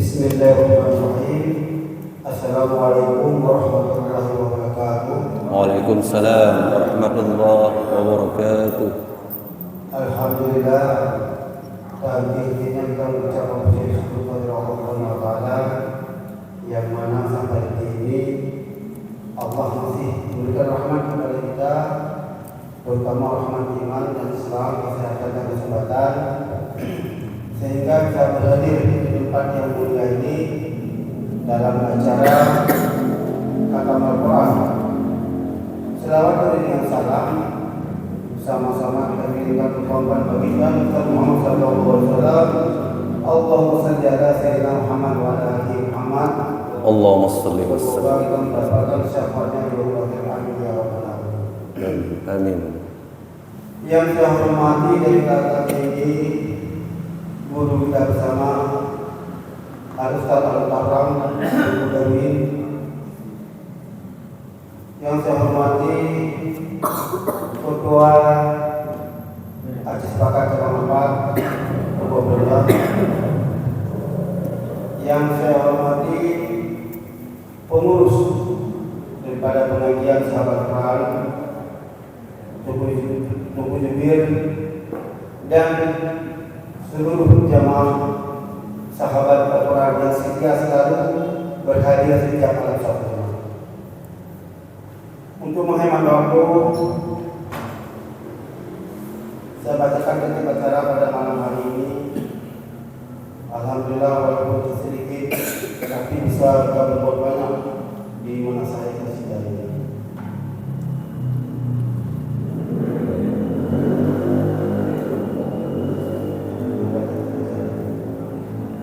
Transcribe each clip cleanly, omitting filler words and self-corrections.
Bismillahirrahmanirrahim. Assalamualaikum warahmatullahi wabarakatuh. Waalaikumsalam warahmatullahi wabarakatuh. Alhamdulillah, kami kita mengucapkan puji syukur kepada Allah Subhanahu wa taala yang mana sampai detik ini Allah masih memberikan rahmat kepada kita, terutama rahmat iman dan Islam, kesehatan dan kesempatan, sehingga bisa berhadir di tempat yang mulia ini dalam acara Khatam Al-Quran. Selawat dan salam sama-sama kita kirimkan kepada baginda Muhammad sallallahu alaihi wasallam. Allahumma shalli ala sayyidina Muhammad wa ala ali Muhammad. Allahumma shalli wa sallim. Semoga kita mendapatkan syafaatnya ya Allah ya rabbal alamin. Amin. Yang saya hormati dari kakak tinggi guru kita bersama Al-Ustaz Al-Mukarram Ibu Darwin. Yang saya hormati Ketua Aziz Pakar Kemenpat Kementerian. Yang saya hormati pengurus daripada pengajian Sahabat Quran Tuku Jubir dan seluruh jamaah sahabat Al-Quran yang setia selalu berhadir setiap malam Sabtu. Untuk menghemat waktu, saya bacakan tertib acara pada malam hari ini. Alhamdulillah, walaupun sedikit, tapi bisa kita berbuat banyak di mana saya kasih dari.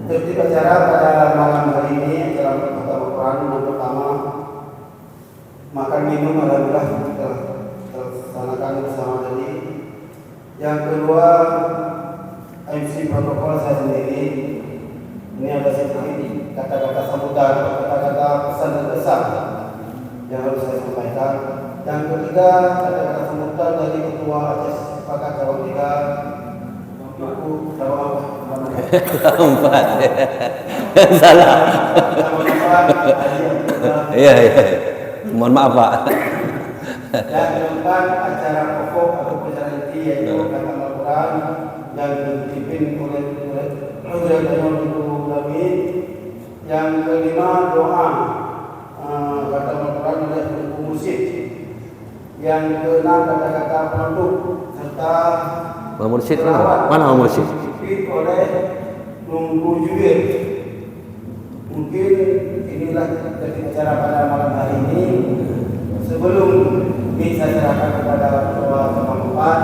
Tertib acara pada malam hari ini dalam Khatam Al-Quran yang pertama, makan minum alhamdulillah terlaksanakan bersama tadi. Yang kedua, MC protokol saya sendiri. Ini ada sedikit kata-kata sambutan, kata-kata pesan dan pesan yang harus saya sampaikan. Yang ketiga, kata-kata sambutan dari Ketua Aziz Pakar Calon 3 Ibu Calon 4. Salah. Iya. Mohon maaf, Pak. Dan keempat, acara pokok atau acara inti yaitu Khatam Al-Quran yang dipimpin oleh Ibu Darwin. Yang kelima, doa Khatam Al-Quran oleh Ibu Mursyid. Yang keenam, kata-kata penutup serta Mursyid mana Mursyid? Oleh Nunggu Jubir. Mungkin inilah dari acara pada malam hari ini. Sebelum bisa serahkan kepada Ketua Kemenpat,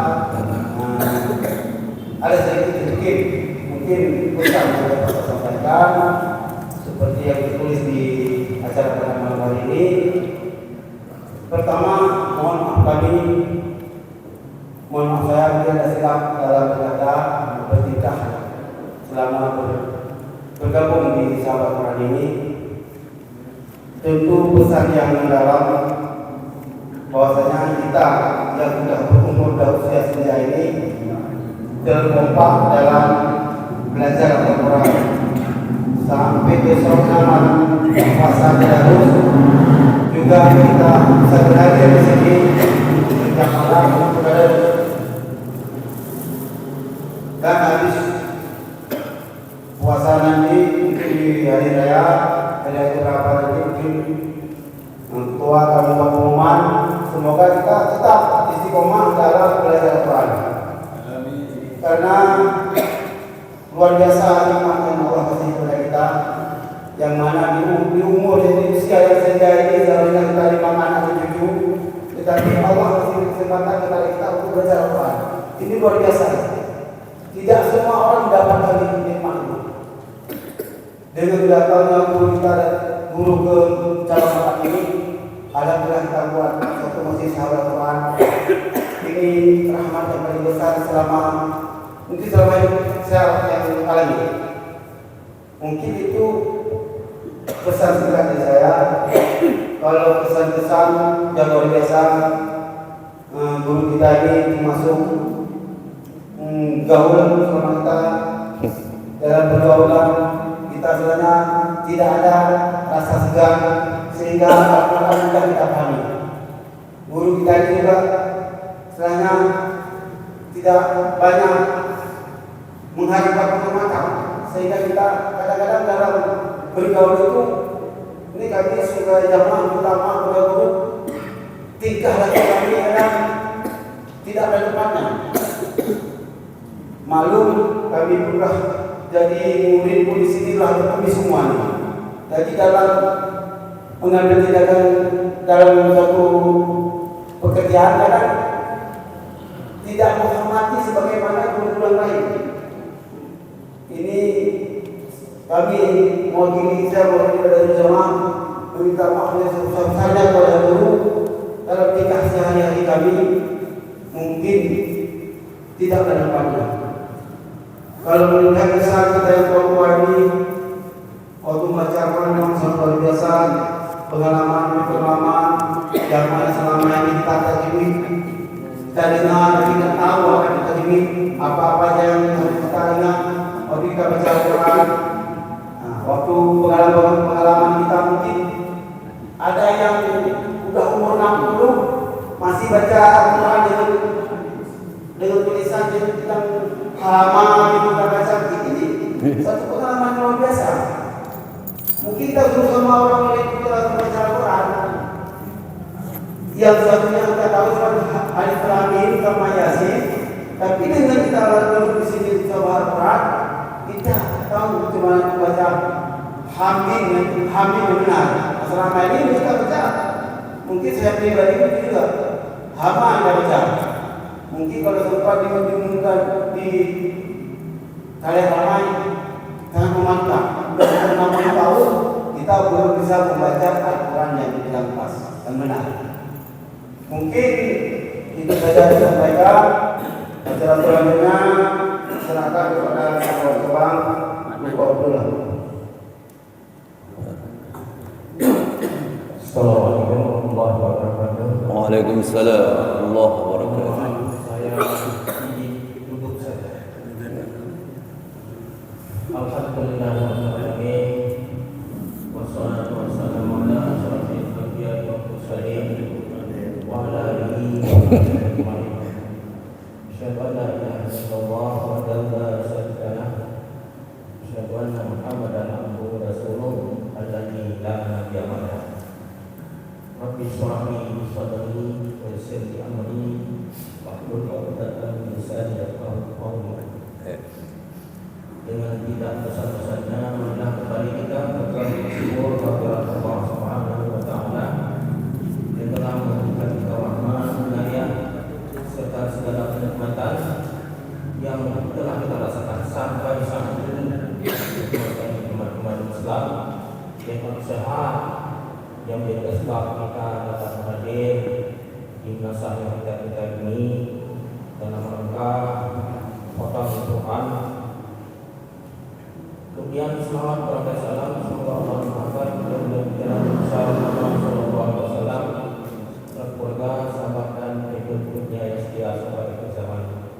ada sedikit mungkin pesan yang dapat saya sampaikan seperti yang ditulis di acara pada malam hari ini. Pertama, mohon maaf saya tidak silap dalam berkata bertingkah selama bergabung di Sahabat Quran ini. Tentu pesan yang mendalam bahwasanya kita yang sudah berumur dan usia senja ini terkompak dalam belajar Al-Quran sampai besok malam puasa terus juga kita bisa berhadir di sini sejak malam dan habis puasa nanti mungkin di hari raya ada beberapa nanti mungkin tua kami pengumuman. Semoga kita tetap istiqomah dalam belajar Al-Quran. Karena luar biasa nikmat yang Allah kasih kepada kita, yang mana di umur di usia yang senja ini seharusnya kita 5 anak atau 7, tetapi Allah kasih kesempatan kepada kita untuk belajar Al-Quran. Ini luar biasa. Tidak semua orang mendapatkan nikmat ini. Dengan datangnya guru ke calon anak ini, alhamdulillah kita buat satu masjid Sahabat Quran. Ini rahmat yang paling besar selama hidup saya yang alami. Mungkin itu pesan singkat dari saya. Kalau pesan-pesan yang luar biasa, guru kita ini termasuk gaul sama kita dalam pergaulan. Kita kita sebenarnya tidak ada rasa segan sehingga Al-Quran mudah kita pahami. Guru kita ini juga sebenarnya tidak banyak mengharapkan pengamatan sehingga kita kadang-kadang dalam bergaul itu ini kami sebagai jamaah utama guru tingkah laku kami kadang tidak ada tempatnya. Malum kami pernah jadi murid pun di sini lah kami semuanya. Jadi dalam mengambil tindakan dalam suatu pekerjaan kadang tidak menghormati sebagaimana guru-guru yang lain. Ini kami mewakili dari jemaah meminta maaf yang sebesar-besarnya kepada guru dalam tingkah sehari-hari kami mungkin tidak ada tempatnya. Kalau melihat kisah kita yang tua ini, waktu membaca Al-Quran memang sangat luar biasa, pengalaman yang mana selama ini kita tajwid, kita dengar, kita tahu akan kita tajwid, apa-apa yang harus kita ingat waktu kita baca Al-Quran. Nah, waktu pengalaman kita mungkin ada yang sudah umur 60 masih baca Al-Quran dengan tulisan yang halaman yang kita baca ini satu pengalaman luar biasa. Mungkin kita dulu sama orang yang kita baca Al-Quran yang satunya kita tahu seperti Alif Lam Mim sama Yasin, tapi dengan kita lalu di sini coba Al-Quran kita tahu cuma baca Hamid yang benar. Selama ini kita baca mungkin saya pribadi juga hama yang baca. Mungkin kalau sempat dibingungkan di kalian ramai sangat memantap. Dalam 60 tahun kita belum bisa membaca Al-Quran yang bilang pas dan benar. Mungkin itu saja disampaikan. Acara selanjutnya silakan kepada kawan-kawan Abdullah. Assalamualaikum warahmatullahi wabarakatuh. Waalaikumsalam warahmatullahi wabarakatuh. Saya duduk saja. Alhamdulillah wassalatu wassalamu ala asyrafil anbiya'i wal mursalin wa ala alihi wa sahbihi ajma'in. Asyhadu an la ilaha illallah wahdahu la syarika lah. Asyhadu anna Muhammadan abduhu wa rasuluh alladzi la nabiyya ba'dahu. Rabbi shrah li sadri wa yassir li amri wahlul 'uqdatam min lisani yafqahu qawli. Dengan tidak besar-besarnya marilah kembali kita bersyukur kepada Allah Subhanahu wa taala yang telah memberikan kita rahmat, hidayah serta segala kenikmatan yang telah kita rasakan sampai saat ini. Teman-teman Islam yang berusaha yang menjadi sebab kita dapat hadir di masa yang kita ini dalam rangka khotbah Al-Quran. Kemudian selawat berkah salam semoga Allah Muhammad dan Sallallahu Alaihi Wasallam keluarga, sahabat dan pengikutnya yang setia sampai akhir zaman.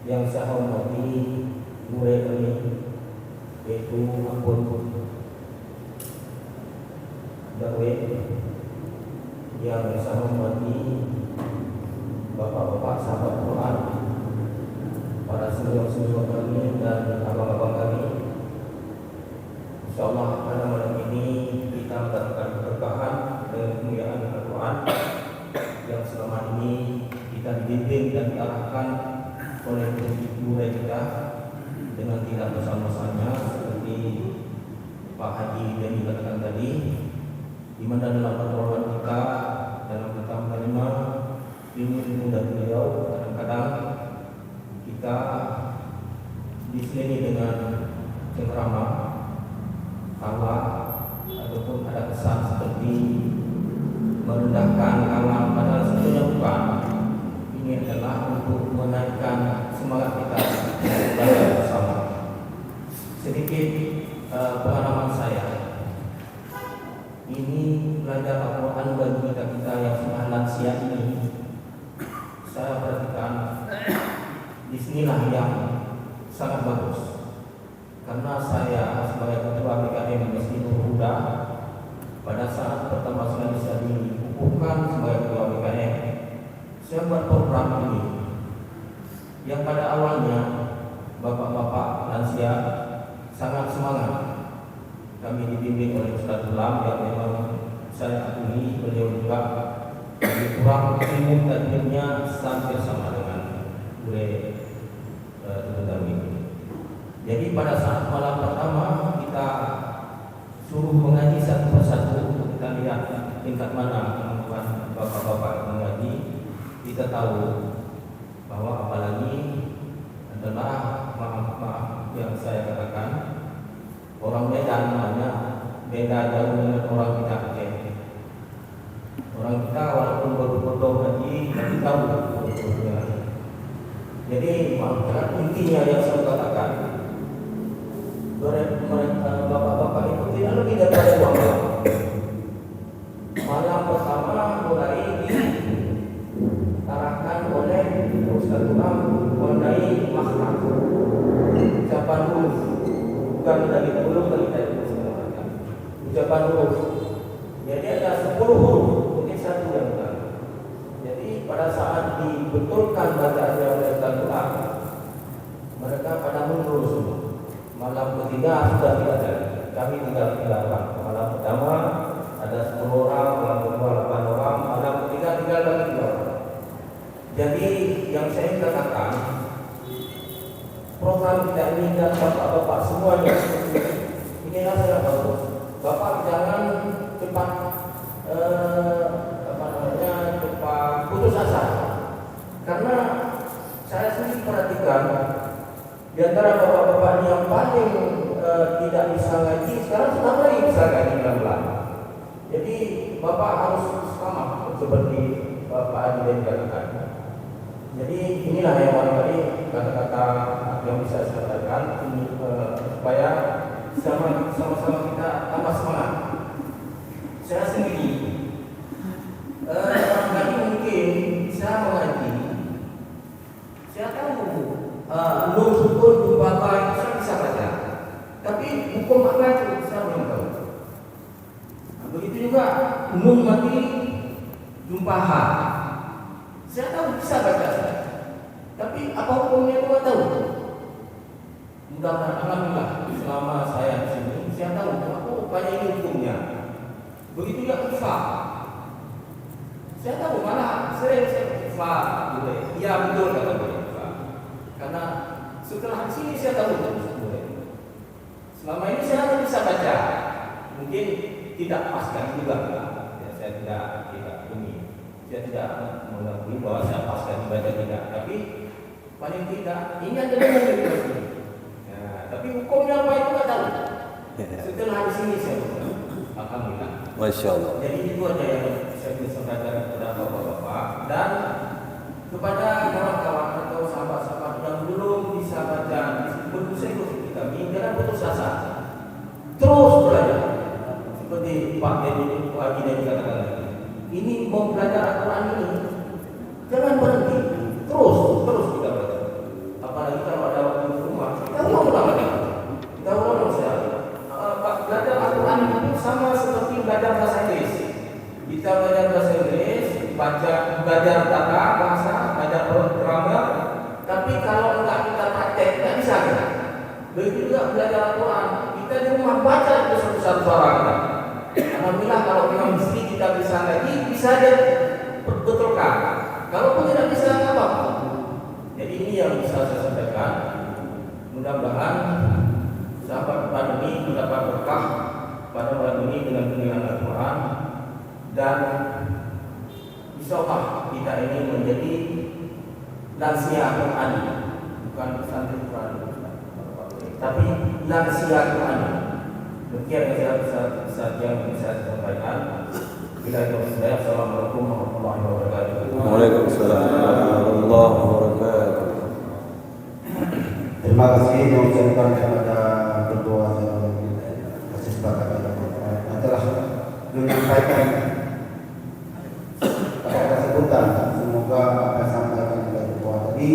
Yang saya hormati murid kami yaitu Ampun Darwin, yang saya hormati bapak-bapak sahabat Quran, para senior-senior kami dan abang-abang kami. InsyaAllah pada malam ini kita mendapatkan keberkahan dan kemuliaan Al-Quran yang selama ini kita dibimbing dan diarahkan oleh guru kita dengan tidak bersama-sama seperti Pak Haji yang dikatakan tadi, di mana dalam pertolongan kita dalam pertama kalimat ilmu dari beliau kadang-kadang kita diselilingi dengan cengkrama, tawa ataupun ada kesan seperti merendahkan alam, padahal sebetulnya bukan. Ini adalah untuk menaikkan semangat kita belajar bersama. Sedikit pengalaman saya. Ini belajar Al-Quran bagi kita yang sudah lansia ini. Saya perhatikan disinilah yang sangat bagus. karena saya sebagai ketua BKM Masjid Nurul Huda pada saat pertama sekali saya dikukuhkan sebagai ketua BKM, saya buat program ini yang pada awalnya bapak-bapak lansia sangat semangat. Kami dibimbing oleh Ustaz Ulam yang memang saya akui beliau juga lebih kurang ilmu tekniknya hampir sama dengan teman-teman ini. Jadi pada saat malam pertama kita suruh mengaji satu persatu, kita lihat tingkat mana kemampuan bapak-bapak mengaji. Kita tahu bahwa apalagi adalah maaf yang saya katakan, orang Medan namanya beda jauh dengan orang kita Aceh. Orang kita walaupun bodoh-bodoh haji tapi tahu bodohnya. Jadi maaf, intinya yang saya katakan, bapak-bapak itu tidak lebih daripada uang. Malam pertama mulai diarahkan oleh Ustaz Ulam mengenai makna ucapan huruf, bukan dari huruf dari ucapan huruf. Jadi ada 10 huruf, mungkin satu yang benar. Jadi pada saat dibetulkan bacaannya oleh Ustaz Ulam, mereka pada mundur semua. Malam ketiga sudah tidak ada. Kami tinggal 3 orang. Malam pertama ada 10 orang, malam kedua 8 orang, malam ketiga tinggal lagi 3 orang. Jadi yang saya katakan, program kita ini dan bapak-bapak semuanya inilah saya bagus. Bapak jangan cepat cepat putus asa. Karena saya sendiri perhatikan di antara bapak-bapak yang paling tidak bisa ngaji sekarang sudah mulai bisa ngaji pelan-pelan. Jadi bapak harus sama seperti Bapak Adi dan katakan. Jadi inilah yang barangkali kata-kata yang bisa saya katakan ini supaya sama-sama kita tambah semangat. Saya sendiri barangkali mungkin saya mengaji, saya tahu Nur Sukun, Jumpa itu saya bisa baca, tapi hukum makna itu saya belum tahu. Begitu juga Nun Mati, Jumpa Ha, saya tahu bisa baca saya, tapi apa hukumnya itu saya tahu. Mudah-mudahan alhamdulillah selama saya di sini saya tahu apa upaya ini hukumnya. Begitu juga Ifa, saya tahu malah sering saya Ifa, iya betul kata beliau. Karena setelah di sini saya tahu boleh. Selama ini saya hanya bisa baca, mungkin tidak pas kan juga. Ya, saya tidak ini, saya tidak mengakui bahwa saya pas kan dibaca tidak. Tapi paling tidak ini adalah yang lebih penting. Tapi hukumnya apa itu nggak tahu. Setelah di sini saya tahu. Alhamdulillah. Masya Allah. Jadi itu aja yang saya bisa sampaikan kepada bapak-bapak dan kepada kawan-kawan atau sahabat-sahabat yang belum bisa baca buku sekolah kami, jangan putus asa, terus belajar. Seperti Pak Dedi Haji Dedi katakan tadi, ini mau belajar Al-Quran ini, jangan berhenti, terus kita belajar. Apalagi kalau ada waktu di rumah, kita ulang lagi, kita ulang saya. Belajar Al-Quran itu sama seperti belajar bahasa Inggris. Kita belajar bahasa Inggris, belajar kata bahasa, belajar grammar, tapi kalau enggak kita praktek tidak bisa kita. Begitu juga belajar Al-Quran, kita di rumah baca itu satu suara kita. Alhamdulillah kalau memang mesti kita bisa lagi, bisa dia betulkan. Kalaupun tidak bisa apa. Jadi ini yang bisa saya sampaikan. Mudah-mudahan sahabat pandemi mendapat berkah pada malam ini dengan pendengaran Al-Quran dan insyaallah kita ini menjadi lansia Quran, bukan santri Quran, tapi lansia Quran. Demikian yang saya bisa sampaikan. Bila itu saya, assalamualaikum warahmatullahi wabarakatuh. Waalaikumsalam warahmatullahi wabarakatuh. Terima kasih yang ucapkan kepada ketua kesepakatan yang telah menyampaikan pada sebutan. Semoga apa yang disampaikan oleh ketua tadi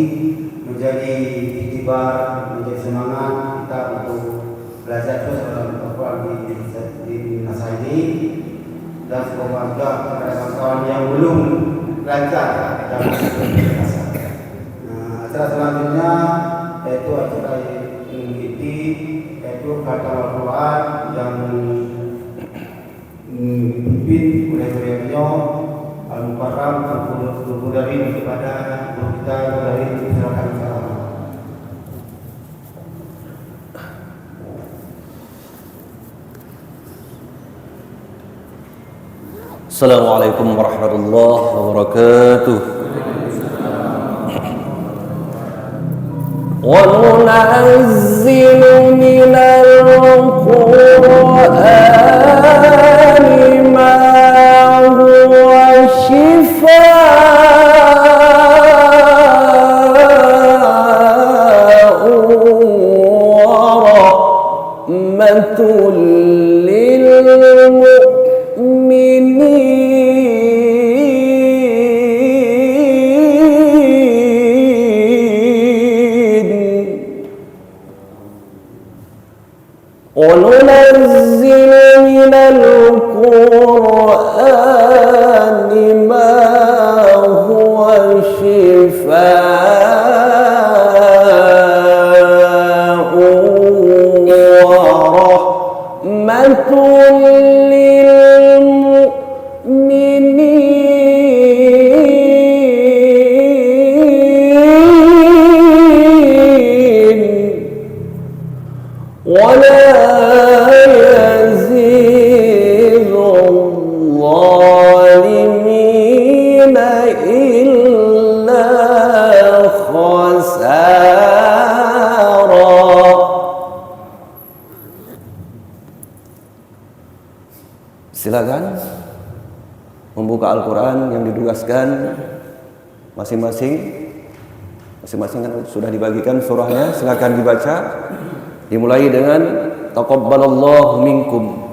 menjadi iktibar, menjadi semangat kita untuk belajar terus di masa ini, dan semoga juga kepada kawan-kawan yang belum belajar dan biasa. Acara selanjutnya yaitu acara mengikuti yaitu kata Al-Quran yang dipimpin oleh beliau Al-Mukarram Guru dari kepada guru kita dari silakan salam. Assalamualaikum warahmatullahi wabarakatuh. Wa nunazzilu minal Qur'ani ma huwa shifaa'un wa rahmatun lil وننزل من القرآن ما هو شفاء ورحمة للمؤمنين ولا يزيد الظالمين إلا خسارا. Silakan membuka Al-Quran yang ditugaskan masing-masing kan sudah dibagikan surahnya, silakan dibaca. Dimulai dengan taqabbalallahu minkum.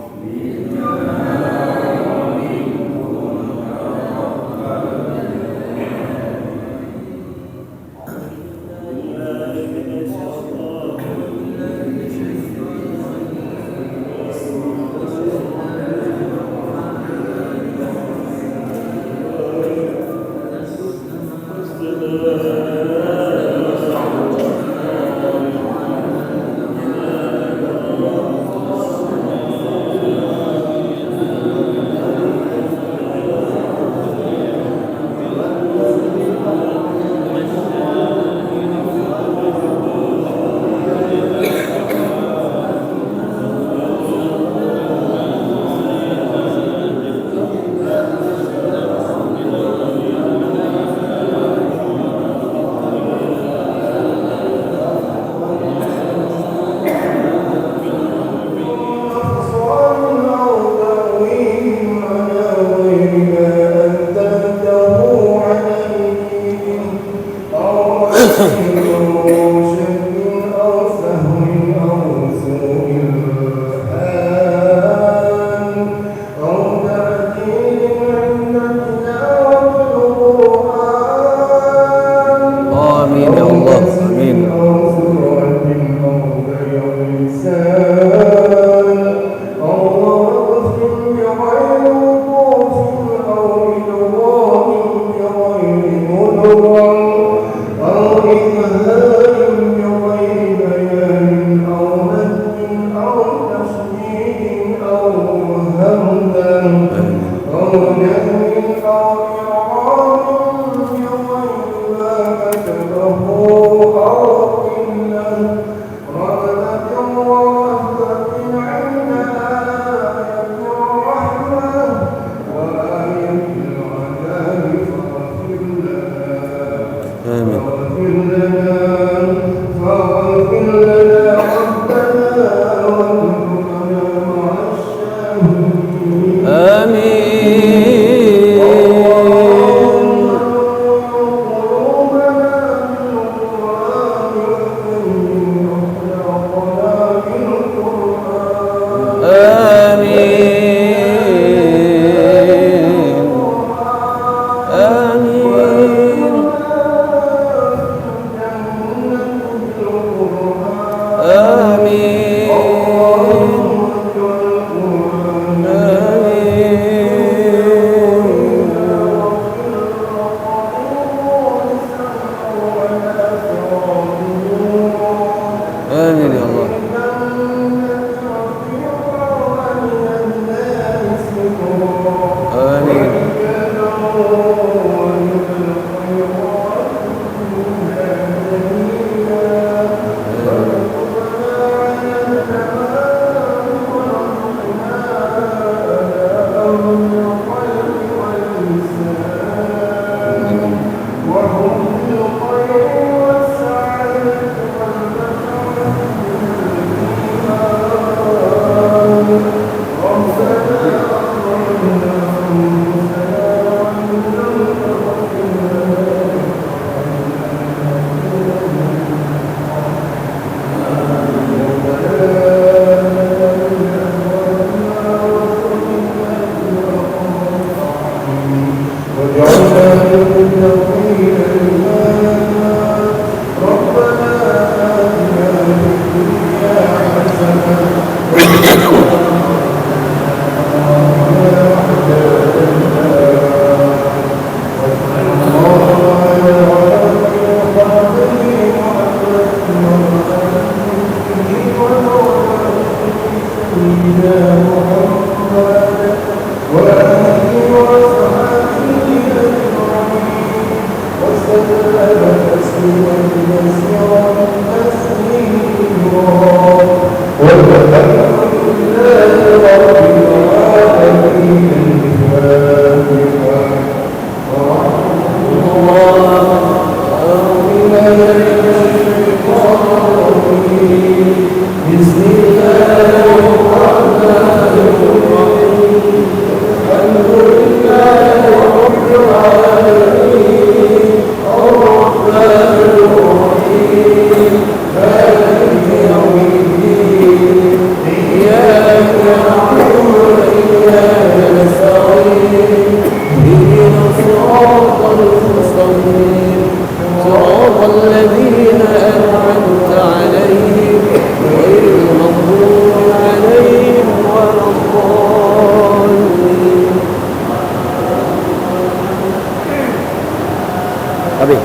Habis.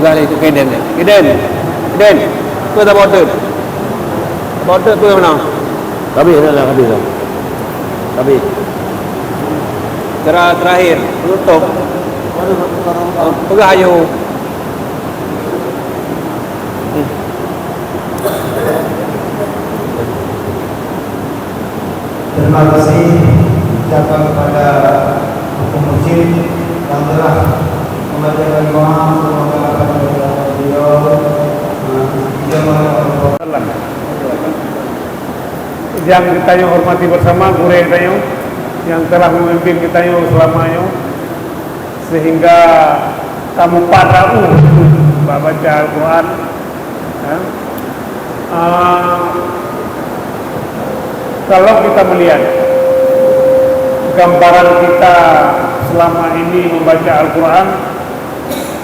Belah ni tu Keden ni. Keden. Kau tak border. Border tu yang mana? Habis dah. Habis. Terakhir tutup. Pegang ayu. Terima kasih ucapkan kepada pengucap yang telah membacakan doa. Semoga beliau yang kita yang hormati bersama guru kita yang telah memimpin kita selamanya, sehingga kamu parau baca Al-Quran. Kalau kita melihat gambaran kita selama ini membaca Al-Quran,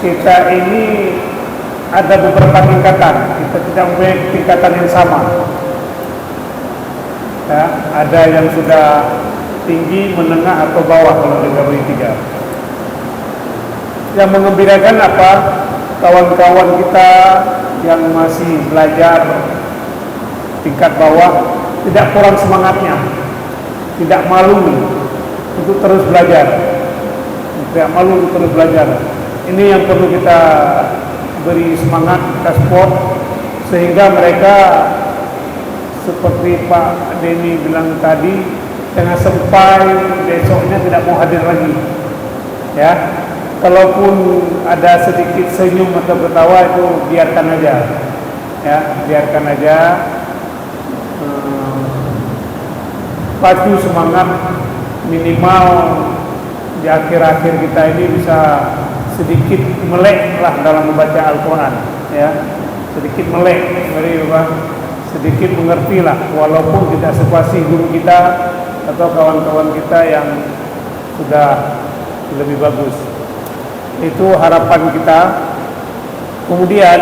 kita ini ada beberapa tingkatan. Kita tidak mempunyai tingkatan yang sama. Ya, ada yang sudah tinggi, menengah atau bawah kalau kita beri tiga. Yang mengembirakan apa? Kawan-kawan kita yang masih belajar tingkat bawah tidak kurang semangatnya, tidak malu untuk terus belajar, Ini yang perlu kita beri semangat, kita support, sehingga mereka seperti Pak Denny bilang tadi, jangan sampai besoknya tidak mau hadir lagi. Ya, kalaupun ada sedikit senyum atau ketawa itu biarkan aja. Ya, biarkan aja. Pacu semangat, minimal di akhir-akhir kita ini bisa sedikit melek lah dalam membaca Al-Quran, ya, sedikit melek, sedikit mengerti lah, walaupun tidak sepasi guru kita atau kawan-kawan kita yang sudah lebih bagus. Itu harapan kita. Kemudian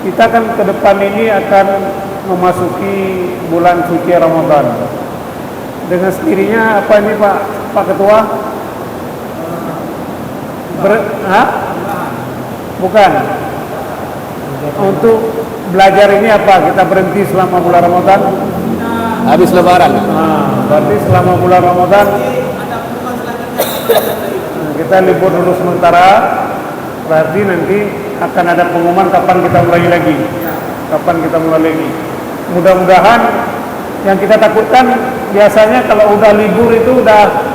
kita kan ke depan ini akan memasuki bulan suci Ramadan. Dengan sendirinya apa ini Pak Ketua? Bukan. Untuk belajar ini apa? Kita berhenti selama bulan Ramadan. Habis lebaran. Berarti selama bulan Ramadan kita libur dulu sementara. Berarti nanti akan ada pengumuman kapan kita mulai lagi. Mudah-mudahan yang kita takutkan biasanya kalau udah libur itu udah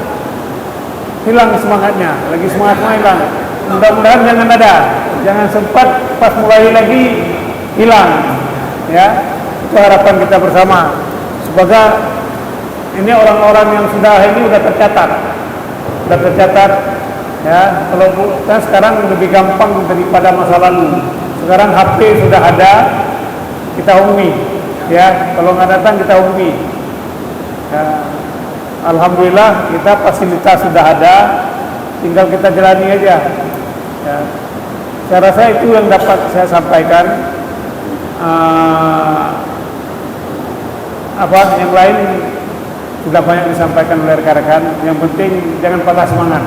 hilang semangatnya, lagi semangatnya hilang. Mudah-mudahan jangan sempat pas mulai lagi hilang. Ya, itu harapan kita bersama. Semoga ini orang-orang yang sudah ini udah tercatat. Ya, kalau kan sekarang lebih gampang daripada masa lalu. Sekarang HP sudah ada, kita hubungi. Ya, kalau nggak datang kita hubungi. Ya, alhamdulillah kita fasilitas sudah ada, tinggal kita jalani aja. Ya, saya rasa itu yang dapat saya sampaikan. Yang lain sudah banyak disampaikan oleh rekan-rekan. Yang penting jangan patah semangat.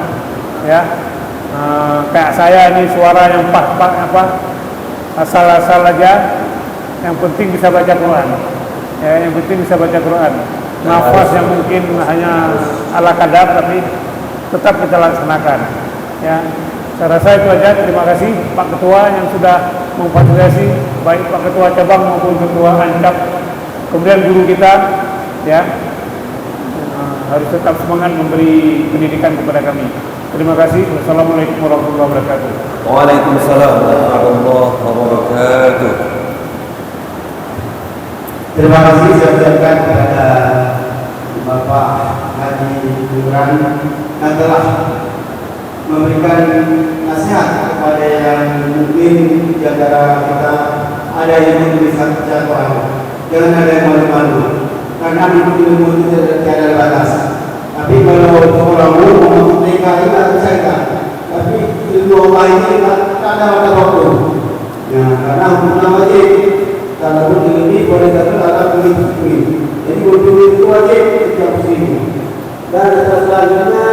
Ya, kayak saya ini suara yang asal-asal aja. Yang penting bisa baca Quran. Ya, yang penting bisa baca Quran. Nafas yang mungkin hanya ala kadar tapi tetap kita laksanakan. Ya, Saya rasa itu aja. Terima kasih Pak Ketua yang sudah memfasilitasi baik Pak Ketua cabang maupun Ketua Ancap. Kemudian guru kita ya harus tetap semangat memberi pendidikan kepada kami. Terima kasih. Wassalamualaikum warahmatullahi wabarakatuh. Waalaikumsalam warahmatullahi wabarakatuh. Terima kasih saya ucapkan kepada Bapak Haji Imran yang telah memberikan nasihat kepada yang mungkin di antara kita ada yang bisa jatuh. Jangan ada yang malu-malu, karena ilmu itu tidak ada batas. Tapi kalau orang umum mereka tidak bisa, tapi ilmu Allah ini tak ada waktu. Ya, karena hukum wajib. Kalau ini boleh datang pengikut. Jadi hukum itu wajib setiap muslim. Dan selanjutnya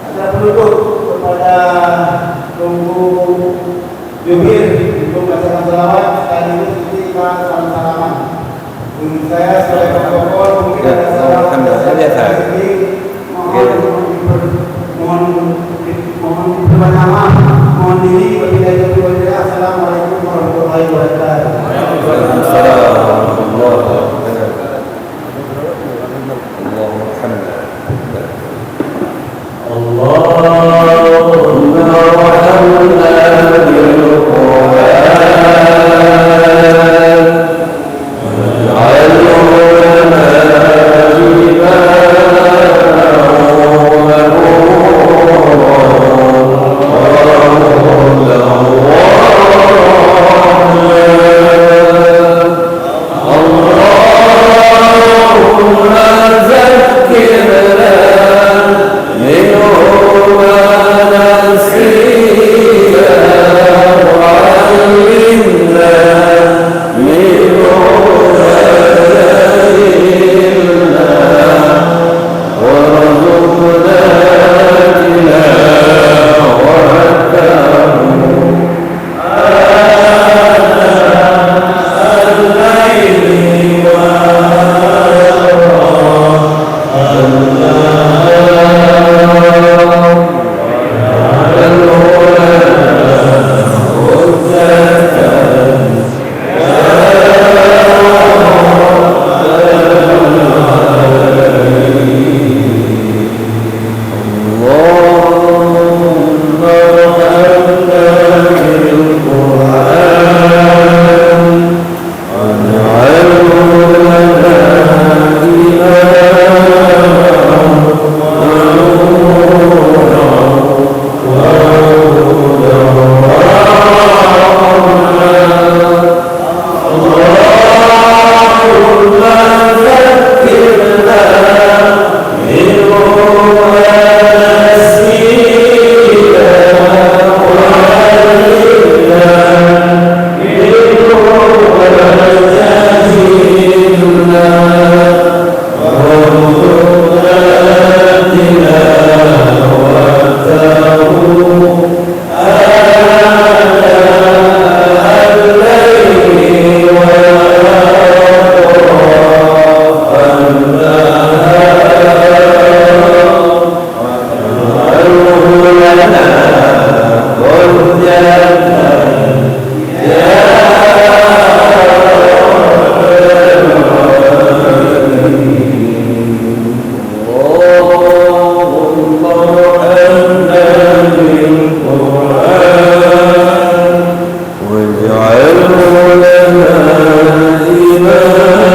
ada penutup kepada tunggu Jubir untuk baca salawat sekali ini kita salam-salaman. Saya sebagai protokol mungkin ada salah mohon berbanyak maaf, mohon diri berbicara kepada Assalamualaikum warahmatullahi wabarakatuh. Waalaikumsalam warahmatullahi wabarakatuh. واجعله لنا إماما